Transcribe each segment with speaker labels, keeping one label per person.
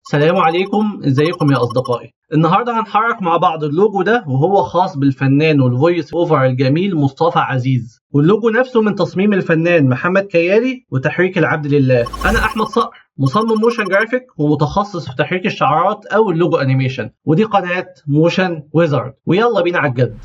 Speaker 1: السلام عليكم، ازيكم يا اصدقائي. النهارده هنحرك مع بعض اللوجو ده، وهو خاص بالفنان والفويس اوفر الجميل مصطفى عزيز، واللوجو نفسه من تصميم الفنان محمد كيالي وتحريك العبد لله. انا احمد صقر، مصمم موشن جرافيك ومتخصص في تحريك الشعارات او اللوجو انيميشن، ودي قناه موشن ويزارد. ويلا بينا على الجد.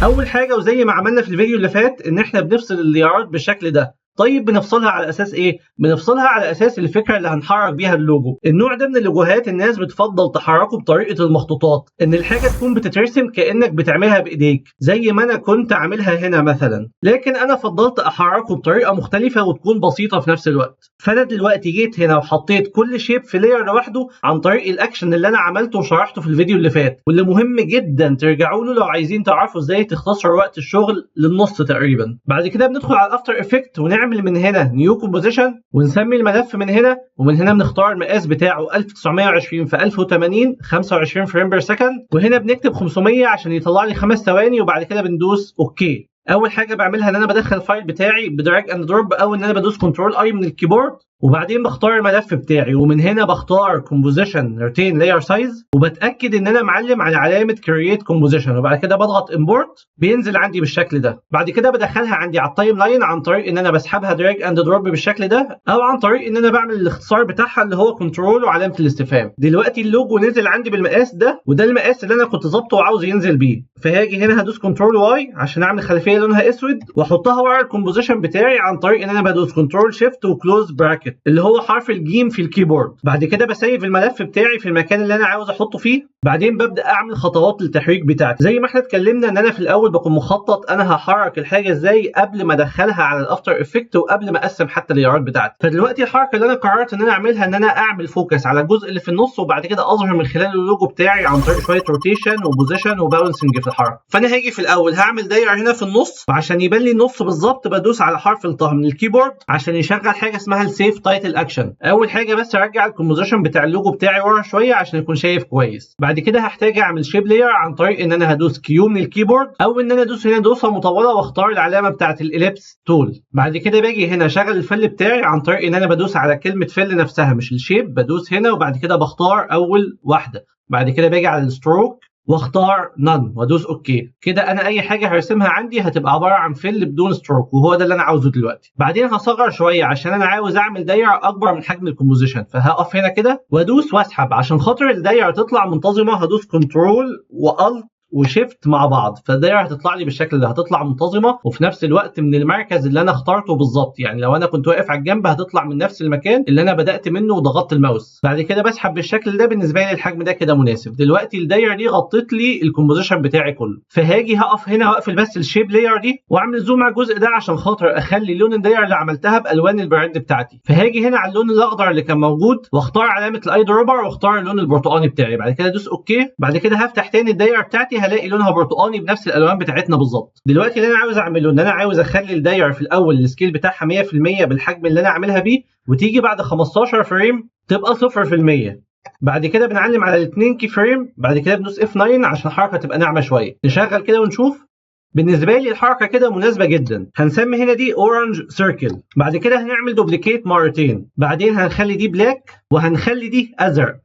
Speaker 1: اول حاجه، وزي ما عملنا في الفيديو اللي فات، ان احنا بنفصل الليارات بالشكل ده. طيب بنفصلها على اساس ايه؟ بنفصلها على اساس الفكره اللي هنحرك بيها اللوجو. النوع ده من اللوجوهات الناس بتفضل تحركه بطريقه المخطوطات، ان الحاجه تكون بتترسم كانك بتعملها بايديك زي ما انا كنت عاملها هنا مثلا، لكن انا فضلت احركه بطريقه مختلفه وتكون بسيطه في نفس الوقت. فانا دلوقتي جيت هنا وحطيت كل شيب في لاير لوحده عن طريق الاكشن اللي انا عملته وشرحته في الفيديو اللي فات، واللي مهم جدا ترجعوا له لو عايزين تعرفوا ازاي تختصروا وقت الشغل للنص تقريبا. بعد كده بندخل على الافتر افكت ونعمل من هنا نيو كومبوزيشن، ونسمي الملف من هنا، ومن هنا بنختار المقاس بتاعه 1920 في 1080 25 فريم بير سكند، وهنا بنكتب 500 عشان يطلع لي 5 ثواني، وبعد كده بندوس اوكي. اول حاجه بعملها ان انا بدخل الفايل بتاعي بدراج اند دروب، او ان انا بدوس كنترول اي من الكيبورد، وبعدين بختار الملف بتاعي، ومن هنا بختار كومبوزيشن ريتين لاير سايز، وبتاكد ان انا معلم على علامه كرييت كومبوزيشن، وبعد كده بضغط امبورت، بينزل عندي بالشكل ده. بعد كده بدخلها عندي على التايم لاين عن طريق ان انا بسحبها دراج اند دروب بالشكل ده، او عن طريق ان انا بعمل الاختصار بتاعها اللي هو كنترول وعلامه الاستفهام. دلوقتي اللوجو نزل عندي بالمقاس ده، وده المقاس اللي انا كنت ظابطه وعاوز ينزل بيه. فهاجي هنا هدوس كنترول واي عشان اعمل خلفيه لونها اسود، واحطها ورا الكومبوزيشن بتاعي عن طريق ان انا بدوس كنترول شيفت وكلوز براكت اللي هو حرف الجيم في الكيبورد. بعد كده بسيف الملف بتاعي في المكان اللي انا عاوز احطه فيه. بعدين ببدا اعمل خطوات للتحريك بتاعتي، زي ما احنا اتكلمنا ان انا في الاول بكون مخطط انا هحرك الحاجه ازاي قبل ما ادخلها على الافتر افكت، وقبل ما اقسم حتى الليارات بتاعتي. فدلوقتي الحركه اللي انا قررت ان انا اعملها ان انا اعمل فوكس على الجزء اللي في النص، وبعد كده اظهر من خلال اللوجو بتاعي عن طريق شويه روتيشن وبوزيشن وباونسنج في الحركه. فانا هاجي في الاول هعمل دايره هنا في النص، وعشان يبان لي النص بالظبط بدوس على حرف الطه من الكيبورد عشان يشغل حاجه اسمها السيف تايتل اكشن. اول حاجه بس ارجع الكومبوزيشن بتاع اللوجو بتاعي ورا شويه عشان يكون شايف كويس. بعد كده هحتاج اعمل شيب لاير عن طريق ان انا هدوس كيو من الكيبورد، او ان انا ادوس هنا دوسه مطوله واختار العلامه بتاعه الاليبس تول. بعد كده باجي هنا اشغل الفل بتاعي عن طريق ان انا بدوس على كلمه فل نفسها مش الشيب، بدوس هنا وبعد كده بختار اول واحده. بعد كده باجي على الستروك واختار نون وادوس اوكي. كده انا اي حاجه هرسمها عندي هتبقى عباره عن فل بدون ستروك، وهو ده اللي انا عاوزه دلوقتي. بعدين هصغر شويه عشان انا عاوز اعمل دايره اكبر من حجم الكومبوزيشن، فهقف هنا كده وادوس واسحب عشان خاطر الدايره تطلع منتظمه. هدوس كنترول والت وشيفت مع بعض، فالدايره هتطلع لي بالشكل ده، هتطلع منتظمه وفي نفس الوقت من المركز اللي انا اخترته بالظبط. يعني لو انا كنت واقف على الجنب هتطلع من نفس المكان اللي انا بدات منه وضغطت الماوس. بعد كده بسحب بالشكل ده. بالنسبه لي الحجم ده كده مناسب. دلوقتي الدايره دي غطت لي الكومبوزيشن بتاعي كله، فهاجي هقف هنا واقفل بس الشيب لاير دي واعمل زوم على الجزء ده عشان خاطر اخلي لون الدايره اللي عملتها بالوان البراند بتاعتي. فهاجي هنا على اللون الاخضر اللي كان موجود واختار علامه الاي دروبر واختار اللون البرتقاني بتاعي. بعد كده ادوس اوكي. بعد كده هفتح تاني الدايره بتاعتي هلاقي لونها برتقاني بنفس الالوان بتاعتنا بالظبط. دلوقتي اللي انا عاوز اعمله ان انا عاوز اخلي الدايره في الاول السكيل بتاعها 100% بالحجم اللي انا عاملها بيه، وتيجي بعد 15 فريم تبقى 0%. بعد كده بنعلم على الاثنين كي فريم. بعد كده بندوس F9 عشان الحركه تبقى ناعمه شويه. نشغل كده ونشوف. بالنسبه لي الحركه كده مناسبه جدا. هنسمي هنا دي اورنج سيركل. بعد كده هنعمل دوبليكيت مرتين. بعدين هنخلي دي بلاك وهنخلي دي ازرق.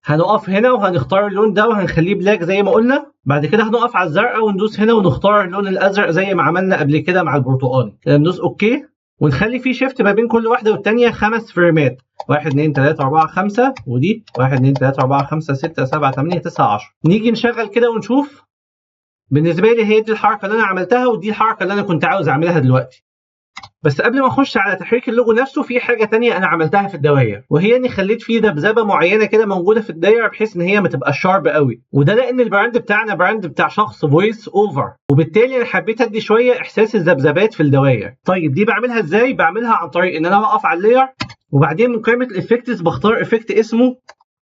Speaker 1: هنقف هنا وهنختار اللون ده وهنخليه بلاك زي ما قلنا. بعد كده هنقف على الزرقاء وندوس هنا ونختار اللون الازرق زي ما عملنا قبل كده مع البرتقاني. كده ندوس اوكي ونخلي فيه شيفت ما بين كل واحده والثانيه 5 فريمات. 1 2 3 4 5 ودي 1 2 3 4 5 6 7 8 9 10. نيجي نشغل كده ونشوف. بالنسبه لي هي دي الحركه اللي انا عملتها، ودي الحركه اللي انا كنت عاوز اعملها دلوقتي. بس قبل ما اخش على تحريك اللوجو نفسه في حاجه تانية انا عملتها في الدوائر، وهي اني خليت فيه ذبذبه معينه كده موجوده في الدايره بحيث ان هي ما تبقاش شارب قوي. وده لان البراند بتاعنا براند بتاع شخص فويس اوفر، وبالتالي انا حبيت ادي شويه احساس الذبذبات في الدوائر. طيب دي بعملها ازاي؟ بعملها عن طريق ان انا بقف على اللاير، وبعدين من قائمه الافكتس بختار افكت اسمه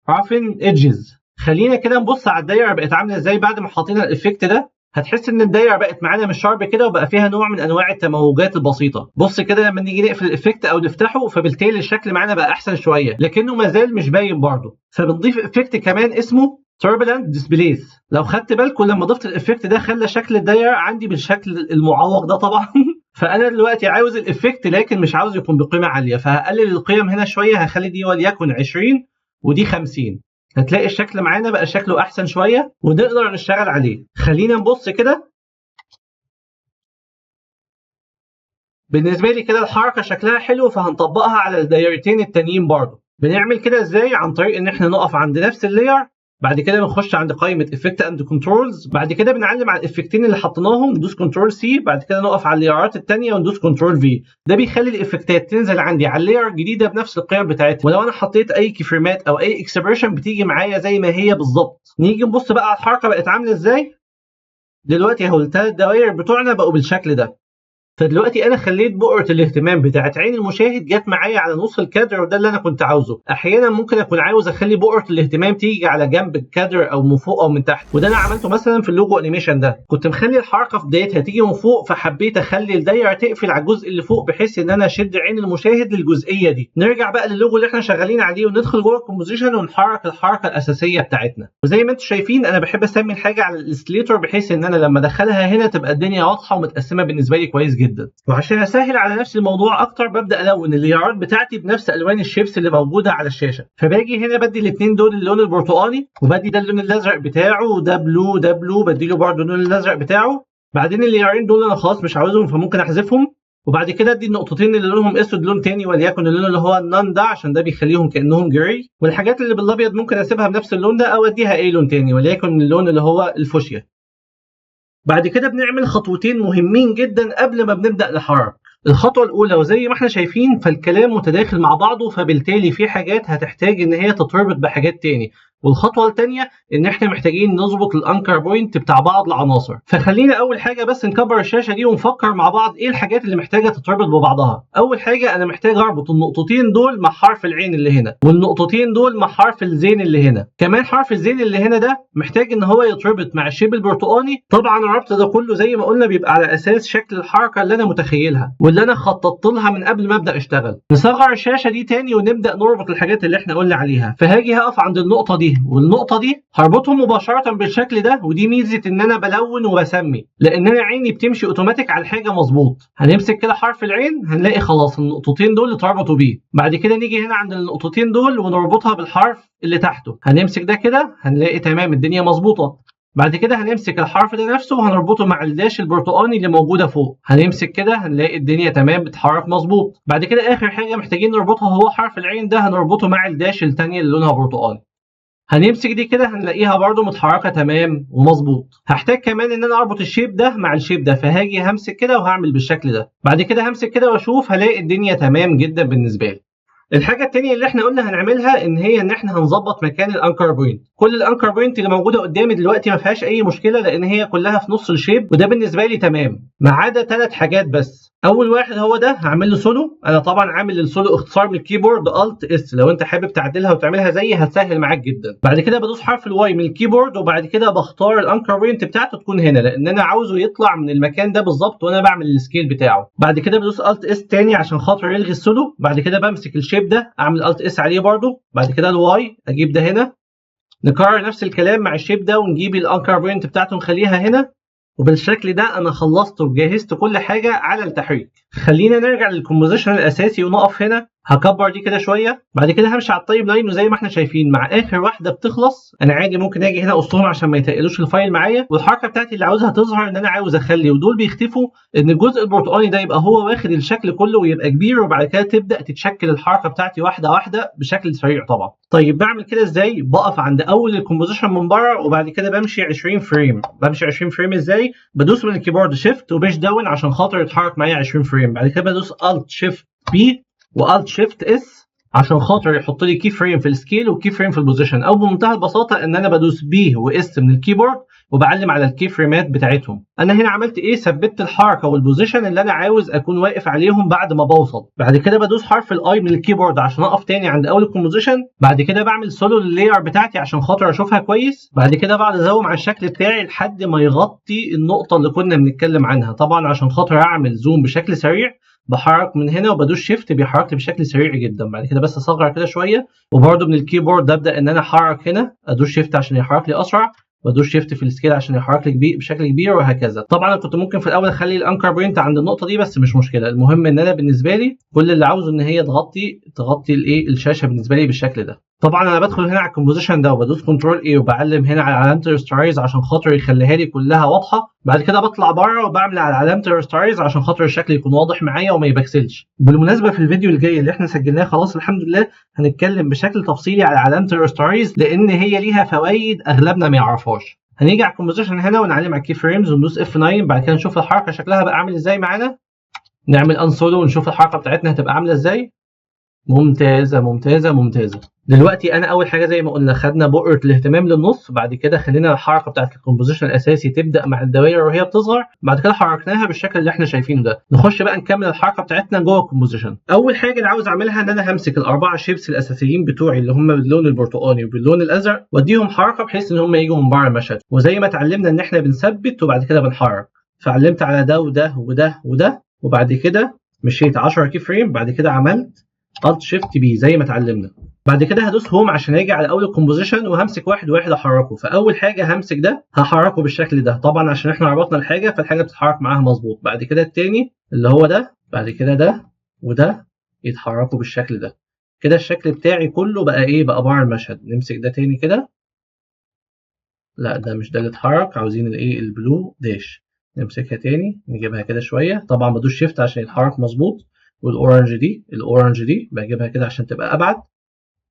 Speaker 1: رافن ايدجز. خلينا كده نبص على الدايره بقت عامله ازاي بعد ما حطينا الافكت ده. هتحس ان الدايره بقت معانا مش شارب كده، وبقى فيها نوع من انواع التموجات البسيطه. بص كده لما نيجي نقفل الافكت او نفتحه، فبالتالي الشكل معانا بقى احسن شويه، لكنه ما زال مش باين برضه. فبنضيف افكت كمان اسمه turbulent displace. لو خدت بالكم لما ضفت الافكت ده خلى شكل الدايره عندي بالشكل المعوق ده طبعا. فانا دلوقتي عاوز الافكت لكن مش عاوز يكون بقيمه عاليه، فهقلل القيم هنا شويه، هخلي دي وليكن 20 ودي 50. هتلاقي الشكل معانا بقى شكله احسن شويه ونقدر نشتغل عليه. خلينا نبص كده. بالنسبه لي كده الحركه شكلها حلو، فهنطبقها على الدايرتين التانيين برضه. بنعمل كده ازاي؟ عن طريق ان احنا نقف عند نفس اللاير، بعد كده بنخش عند قائمه افكت اند كنترولز، بعد كده بنعلم على الافكتين اللي حطيناهم ندوس كنترول سي، بعد كده نقف على اللايرات الثانيه وندوس كنترول في. ده بيخلي الافكتات تنزل عندي على اللاير الجديده بنفس القيم بتاعتها، ولو انا حطيت اي كي فريمات او اي اكسبريشن بتيجي معايا زي ما هي بالظبط. نيجي نبص بقى على الحركه بقت عامله ازاي. دلوقتي اهو الثلاث دوائر بتوعنا بقوا بالشكل ده. فدلوقتي انا خليت بؤره الاهتمام بتاعت عين المشاهد جت معايا على نص الكادر، وده اللي انا كنت عاوزه. احيانا ممكن اكون عاوز اخلي بؤره الاهتمام تيجي على جنب الكادر او من فوق او من تحت، وده انا عملته مثلا في اللوجو انيميشن ده. كنت مخلي الحركه في بدايتها تيجي من فوق، فحبيت اخلي الدايره تقفل على الجزء اللي فوق بحيث ان انا اشد عين المشاهد للجزئيه دي. نرجع بقى للوجو اللي احنا شغالين عليه وندخل جوه الكومبوزيشن ونحرك الحركه الاساسيه بتاعتنا. وزي ما انتم شايفين انا بحب اسمي الحاجه على الاسكليتور بحيث ان انا لما ادخلها هنا تبقى الدنيا واضحه ومتقسمه بالنسبه لي كويس جدا. وعشان اسهل على نفس الموضوع اكتر ببدا الون اللايرات بتاعتي بنفس الوان الشيبس اللي موجوده على الشاشه. فباجي هنا بدي الاثنين دول اللون البرتقاني، وبدي ده اللون الازرق بتاعه، وده بلو ده بلو بدي له برده اللون الازرق بتاعه. بعدين اللايرين دول انا خلاص مش عاوزهم فممكن احذفهم. وبعد كده ادي النقطتين اللي لونهم اسود لون تاني، وليكن اللون اللي هو النان ده عشان ده بيخليهم كانهم جراي. والحاجات اللي بالابيض ممكن اسيبها بنفس اللون ده او اديها اي لون تاني وليكن اللون اللي هو الفوشيا. بعد كده بنعمل خطوتين مهمين جدا قبل ما بنبدا نحرك. الخطوة الأولى وزي ما احنا شايفين فالكلام متداخل مع بعضه، فبالتالي في حاجات هتحتاج إن هي تتربط بحاجات تاني. والخطوة الثانية إن احنا محتاجين نظبط الأنكر بوينت بتاع بعض العناصر. فخلينا أول حاجة بس نكبر الشاشة دي ونفكر مع بعض إيه الحاجات اللي محتاجة تتربط ببعضها. أول حاجة أنا محتاج أربط النقطتين دول مع حرف العين اللي هنا، والنقطتين دول مع حرف الزين اللي هنا. كمان حرف الزين اللي هنا ده محتاج إن هو يتربط مع الشيب البرتقاني. طبعا الربط ده كله زي ما قلنا بيبقى على أساس شكل الحركة اللي أنا متخيلها واللي أنا خططت لها من قبل ما أبدأ أشتغل. نصغر الشاشة دي تاني ونبدأ نربط الحاجات اللي احنا قلنا عليها. فهاجي هقف عند النقطة دي والنقطة دي هربطهم مباشرة بالشكل ده، ودي ميزة ان انا بلون وبسمي لان انا عيني بتمشي اوتوماتيك على الحاجة مظبوط. هنمسك كده حرف العين هنلاقي خلاص النقطتين دول اتربطوا بيه. بعد كده نيجي هنا عند النقطتين دول ونربطها بالحرف اللي تحته. هنمسك ده كده هنلاقي تمام الدنيا مظبوطة. بعد كده هنمسك الحرف ده نفسه وهنربطه مع الداش البرتقاني اللي موجوده فوق. هنمسك كده هنلاقي الدنيا تمام بتتحرك مظبوط. بعد كده اخر حاجه محتاجين نربطها هو حرف العين ده، هنربطه مع الداش الثانيه اللي لونها برتقاني. هنمسك دي كده هنلاقيها برده متحركه تمام ومظبوط. هحتاج كمان ان انا اربط الشيب ده مع الشيب ده، فهاجي همسك كده وهعمل بالشكل ده. بعد كده همسك كده واشوف هلاقي الدنيا تمام جدا بالنسبه لي. الحاجه الثانيه اللي احنا قلنا هنعملها ان هي ان احنا هنظبط مكان الانكر بوينت. كل الانكر بوينت اللي موجوده قدامي دلوقتي ما فيهاش اي مشكله لان هي كلها في نص الشيب، وده بالنسبه لي تمام ما عدا 3 حاجات بس. اول واحد هو ده هعمل له سولو. انا طبعا عامل للسولو اختصار من الكيبورد الت اس، لو انت حابب تعدلها وتعملها زيي هتسهل معاك جدا. بعد كده بدوس حرف الواي من الكيبورد وبعد كده بختار الانكر بوينت بتاعته تكون هنا لان انا عاوزه يطلع من المكان ده بالظبط وانا بعمل السكيل بتاعه. بعد كده بدوس الت اس تاني عشان خاطر يلغي السولو. بعد كده بمسك الشيب ده اعمل الت اس عليه برده. بعد كده الواي اجيب ده هنا. نكرر نفس الكلام مع الشيب ده ونجيب الانكر بوينت بتاعته نخليها هنا. وبالشكل ده انا خلصت وجهزت كل حاجه على التحريك. خلينا نرجع للكومبوزيشن الاساسي ونقف هنا. هكبر دي كده شويه. بعد كده همشي على التايم لاين وزي ما احنا شايفين مع اخر واحده بتخلص انا عادي ممكن اجي هنا اقصهم عشان ما يتقلوش الفايل معايا. والحركه بتاعتي اللي عاوزها تظهر ان انا عاوز اخلي ودول بيختفوا ان الجزء البرتقاني ده يبقى هو واخد الشكل كله ويبقى كبير، وبعد كده تبدا تتشكل الحركه بتاعتي واحده واحده بشكل سريع طبعا. طيب بعمل كده ازاي؟ بقف عند اول الكومبوزيشن من بره وبعد كده بمشي 20 فريم. بمشي 20 فريم ازاي؟ بدوس من الكيبورد شيفت وبيش داون عشان خاطر يتحرك معايا 20 فريم. بعد كده بدوس الت شيفت بي والت شيفت اس عشان خاطر يحط لي كي فريم في السكيل وكي فريم في البوزيشن، او بمنتهى البساطه ان انا بدوس بي واس من الكيبورد وبعلم على الكي فريمات بتاعتهم. انا هنا عملت ايه؟ ثبتت الحركه والبوزيشن اللي انا عاوز اكون واقف عليهم بعد ما بوصل. بعد كده بدوس حرف الاي من الكيبورد عشان اقف تاني عند اول الكومبوزيشن. بعد كده بعمل سولو لللاير بتاعتي عشان خاطر اشوفها كويس. بعد كده بعد ازوم على الشكل بتاعي لحد ما يغطي النقطه اللي كنا بنتكلم عنها، طبعا عشان خاطر اعمل زوم بشكل سريع بحرك من هنا وبدوس شيفت بيحرك لي بشكل سريع جدا. بعد كده بس اصغر كده شويه، وبرده من الكيبورد ابدا ان انا احرك هنا، ادوس شيفت عشان يحرك لي اسرع، بدوس شيفت في السكيل عشان يحرك لي بشكل كبير، وهكذا. طبعا انا كنت ممكن في الاول اخلي الانكر بوينت عند النقطه دي بس مش مشكله، المهم ان انا بالنسبه لي كل اللي عاوزه ان هي تغطي الايه الشاشه بالنسبه لي بالشكل ده. طبعا انا بدخل هنا على الكومبوزيشن ده وبدوس كنترول اي وبعلم هنا على علامه الريسترايز عشان خاطر يخليها لي كلها واضحه. بعد كده بطلع بره وبعمل على علامه الريسترايز عشان خاطر الشكل يكون واضح معايا وما يبكسلش. بالمناسبه في الفيديو الجاي اللي احنا سجلناه خلاص الحمد لله هنتكلم بشكل تفصيلي على علامه الريسترايز، لان هي ليها فوائد اغلبنا ما يعرفهاش. هنيجي على الكومبوزيشن هنا ونعلم على الكي فريمز وندوس F9. بعد كده نشوف الحركه شكلها بقى عامل ازاي معانا، نعمل انسولو ونشوف الحركه بتاعتنا هتبقى عامله ازاي. ممتازه ممتازه ممتازه. دلوقتي انا اول حاجه زي ما قلنا خدنا بؤره الاهتمام للنص، بعد كده خلينا الحركه بتاعت الكومبوزيشن الاساسي تبدا مع الدوائر وهي بتصغر، بعد كده حركناها بالشكل اللي احنا شايفينه ده. نخش بقى نكمل الحركه بتاعتنا جوه الكومبوزيشن. اول حاجه انا عاوز اعملها ان انا همسك الاربعه شيبس الاساسيين بتوعي اللي هم باللون البرتقاني وباللون الازرق واديهم حركه بحيث ان هم يجوا من بره المشهد، وزي ما اتعلمنا ان احنا بنثبت وبعد كده بنحرك، فعلمت على ده وده وده وده، وبعد كده مشيت 10 كي فريم، بعد كده عملت Alt Shift B زي ما اتعلمنا. بعد كده هدوس هوم عشان اجي على اول الكومبوزيشن وهمسك واحد واحد احركه. فاول حاجه همسك ده هحركه بالشكل ده، طبعا عشان احنا ربطنا الحاجه فالحاجه بتتحرك معاها مظبوط. بعد كده التاني اللي هو ده، بعد كده ده وده يتحركوا بالشكل ده. كده الشكل بتاعي كله بقى ايه، بقى بره المشهد. نمسك ده تاني كده، لا ده مش ده اللي اتحرك، عاوزين الايه البلو داش. نمسكها تاني نجيبها كده شويه، طبعا بدوس شيفت عشان يتحرك مظبوط. والاورنج دي بجيبها كده عشان تبقى ابعد.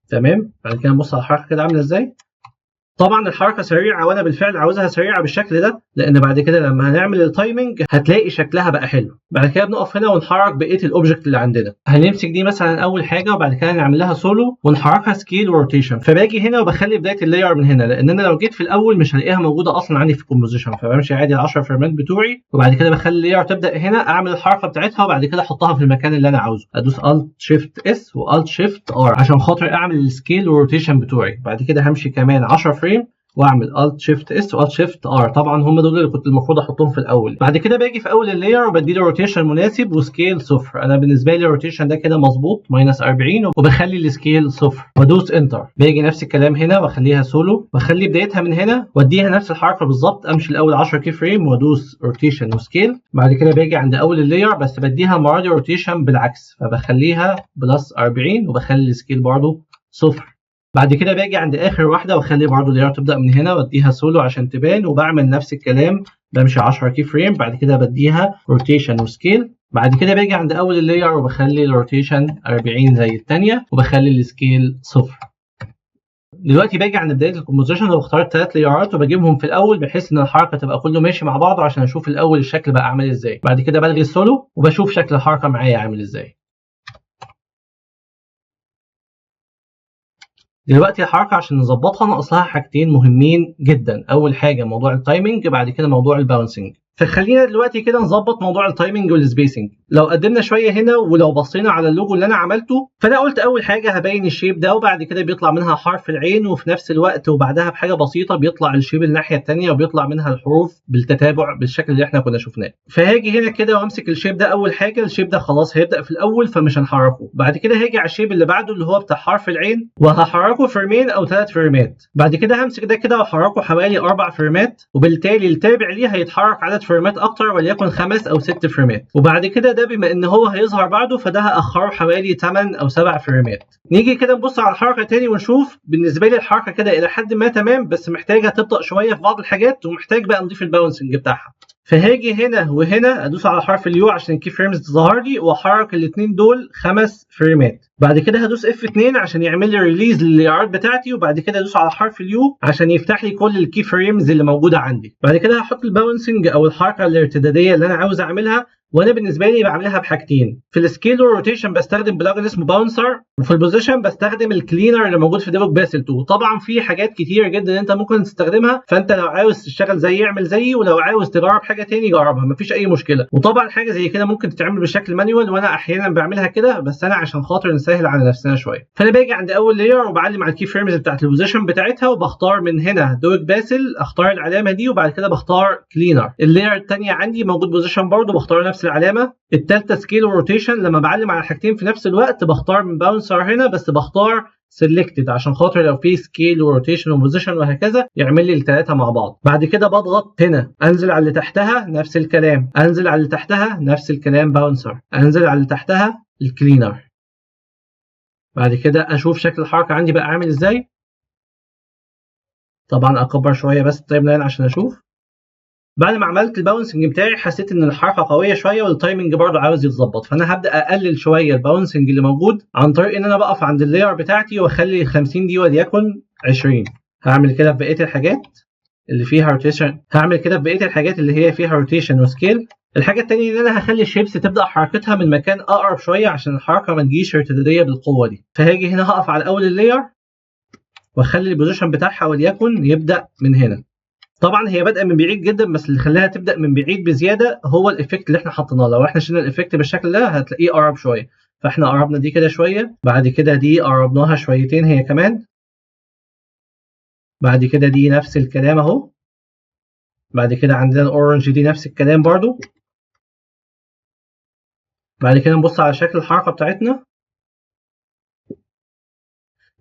Speaker 1: تمام. بعد كده نبص على الحركه كده عامله ازاي. طبعا الحركه سريعه وانا بالفعل عاوزها سريعه بالشكل ده، لان بعد كده لما هنعمل التايمنج هتلاقي شكلها بقى حلو. بعد كده بنقف هنا ونحرك بقيه الاوبجكت اللي عندنا. هنمسك دي مثلا اول حاجه وبعد كده نعمل لها سولو ونحركها سكيل وروتيشن. فباجي هنا وبخلي بدايه اللاير من هنا، لان انا لو جيت في الاول مش هلاقيها موجوده اصلا عندي في الكومبوزيشن، فبمشي عادي ال 10 فريمات بتوعي وبعد كده بخلي اللاير تبدا هنا، اعمل الحركه بتاعتها وبعد كده احطها في المكان اللي انا عاوزه. ادوس Alt Shift S و Alt Shift R عشان خاطر اعمل السكيل والروتيشن بتوعي. بعد كده همشي كمان 10 فريم واعمل Alt Shift S و Alt Shift R، طبعا هم دول اللي كنت المفروض احطهم في الاول. بعد كده باجي في اول اللاير وبدي له روتيشن مناسب وسكيل 0. انا بالنسبه لي الروتيشن ده كده مظبوط -40 وبخلي السكيل 0 وادوس انتر. باجي نفس الكلام هنا واخليها سولو، بخلي بدايتها من هنا واديها نفس الحركه بالظبط، امشي الاول 10 كي فريم وادوس روتيشن وسكيل. بعد كده باجي عند اول اللاير بس بديها المره دي روتيشن بالعكس، فبخليها +40 وبخلي السكيل برضه 0. بعد كده باجي عند اخر واحده واخلي برضه اللاير تبدا من هنا واديها سولو عشان تبان، وبعمل نفس الكلام بمشي 10 كي فريم. بعد كده بديها روتيشن وسكيل. بعد كده باجي عند اول اللاير وبخلي الروتيشن 40 زي الثانيه وبخلي السكيل 0. دلوقتي باجي عند بدايه الكومبوزيشن وبختار الثلاث لايرات وبجيبهم في الاول بحيث ان الحركه تبقى كله ماشي مع بعضه عشان اشوف الاول الشكل بقى عامل ازاي. بعد كده بلغي السولو وبشوف شكل الحركه معايا عامل ازاي. دلوقتي الحركه عشان نظبطها ناقص لها حاجتين مهمين جدا. اول حاجه موضوع التايمنج، بعد كده موضوع الباونسنج. فخلينا دلوقتي كده نظبط موضوع التايمنج والسبيسنج. لو قدمنا شويه هنا ولو بصينا على اللوجو اللي انا عملته، فانا قلت اول حاجه هبين الشيب ده وبعد كده بيطلع منها حرف العين، وفي نفس الوقت وبعدها بحاجه بسيطه بيطلع الشيب الناحيه الثانيه وبيطلع منها الحروف بالتتابع بالشكل اللي احنا كنا شفناه. فهاجي هنا كده وامسك الشيب ده. اول حاجه الشيب ده خلاص هيبدا في الاول فمش هنحركه. بعد كده هاجي على الشيب اللي بعده اللي هو بتاع حرف العين وهحركه فريمين او 3 فريمات. بعد كده همسك ده كده واحركه حوالي 4 فريمات، وبالتالي التابع ليه هيتحرك عدد فريمات اكتر وليكن 5 أو 6 فريمات. وبعد كده ده بما ان هو هيظهر بعده فده هاخره حوالي 8 أو 7 فريمات. نيجي كده نبص على الحركه تاني ونشوف. بالنسبه لي الحركه كده الى حد ما تمام، بس محتاجه تبطأ شويه في بعض الحاجات ومحتاج بقى نضيف الباونسنج بتاعها. فهاجي هنا وهنا ادوس على حرف اليو عشان الكي فريمز تظهر لي واحرك الاثنين دول 5 فريمات. بعد كده هدوس F2 عشان يعمل لي ريليز للايرات بتاعتي، وبعد كده ادوس على حرف اليو عشان يفتح لي كل الكي فريمز اللي موجوده عندي. بعد كده هحط الباونسنج او الحركه الارتداديه اللي انا عاوز اعملها، وانا بالنسبه لي بعملها بحاجتين. في السكيل والروتيشن بستخدم بلجن اسمه باونسر، وفي البوزيشن بستخدم الكلينر اللي موجود في ديفوك باسل 2. طبعا في حاجات كتير جدا انت ممكن تستخدمها، فانت لو عاوز تشتغل زي اعمل زيي، ولو عاوز تجرب حاجه تاني جربها مفيش اي مشكله. وطبعا حاجه زي كده ممكن تتعمل بشكل مانيوال وانا احيانا بعملها كده، بس انا عشان خاطر نسهل على نفسنا شويه. فانا باجي عند اول لاير وبعلم على الكي فريمز بتاعت البوزيشن بتاعتها وبختار من هنا ديفوك باسل، اختار العلامه دي وبعد كده بختار كلينر. اللاير الثانيه عندي موجود بوزيشن برضه، بختار نفس نفس العلامه. الثالثه سكيل وروتيشن، لما بعلم على حاجتين في نفس الوقت بختار من باونسر هنا، بس بختار سيلكتد عشان خاطر لو في سكيل وروتيشن وبوزيشن وهكذا يعمل لي الثلاثه مع بعض. بعد كده بضغط هنا، انزل على اللي تحتها نفس الكلام، انزل على اللي تحتها نفس الكلام باونسر، انزل على اللي تحتها الكلينر. بعد كده اشوف شكل الحركه عندي بقى عامل ازاي. طبعا اكبر شويه بس التايم لاين عشان اشوف. بعد ما عملت الباونسنج بتاعي حسيت ان الحركه قويه شويه والتايمنج برضه عاوز يتظبط، فانا هبدا اقلل شويه الباونسنج اللي موجود عن طريق ان انا بقف عند اللاير بتاعتي واخلي 50 دي وليكن 20. هعمل كده في بقيه الحاجات اللي فيها روتيشن، هعمل كده في بقيه الحاجات اللي هي فيها روتيشن وسكيل. الحاجه الثانيه ان انا هخلي الشيبس تبدا حركتها من مكان اقرب شويه عشان الحركه ما تجيش ارتداديه بالقوه دي. فهاجي هنا هقف على اول اللاير واخلي البوزيشن بتاعها وليكن يبدا من هنا. طبعا هي بادئه من بعيد جدا، بس اللي خلاها تبدا من بعيد بزياده هو الايفكت اللي احنا حطيناه. لو احنا شلنا الايفكت بالشكل ده هتلاقيه قرب شويه، فاحنا قربنا دي كده شويه، بعد كده دي قربناها شويتين هي كمان، بعد كده دي نفس الكلام اهو، بعد كده عندنا الاورنج دي نفس الكلام برضو. بعد كده نبص على شكل الحركه بتاعتنا،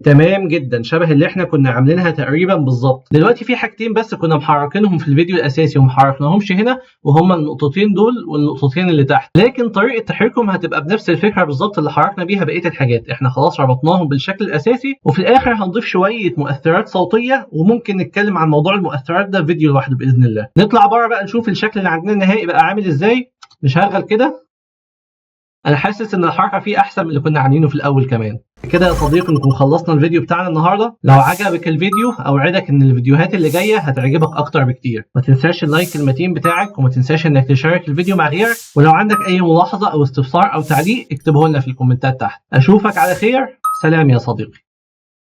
Speaker 1: تمام جدا، شبه اللي احنا كنا عاملينها تقريبا بالظبط. دلوقتي في حاجتين بس كنا محركينهم في الفيديو الاساسي وما حركناهمش هنا، وهما النقطتين دول والنقطتين اللي تحت، لكن طريقه تحريكهم هتبقى بنفس الفكره بالظبط اللي حركنا بيها بقيه الحاجات. احنا خلاص ربطناهم بالشكل الاساسي، وفي الاخر هنضيف شويه مؤثرات صوتيه، وممكن نتكلم عن موضوع المؤثرات ده في فيديو لوحده باذن الله. نطلع بره بقى نشوف الشكل اللي عندنا النهائي بقى عامل ازاي. نشغل كده. انا حاسس ان الحركه فيه احسن من اللي كنا عاملينه في الاول كمان. كده يا صديقي نكون خلصنا الفيديو بتاعنا النهارده. لو عجبك الفيديو اوعدك ان الفيديوهات اللي جايه هتعجبك اكتر بكتير. ما تنساش اللايك المتين بتاعك، وما تنساش انك تشارك الفيديو مع غيرك، ولو عندك اي ملاحظه او استفسار او تعليق اكتبه لنا في الكومنتات تحت. اشوفك على خير، سلام يا صديقي.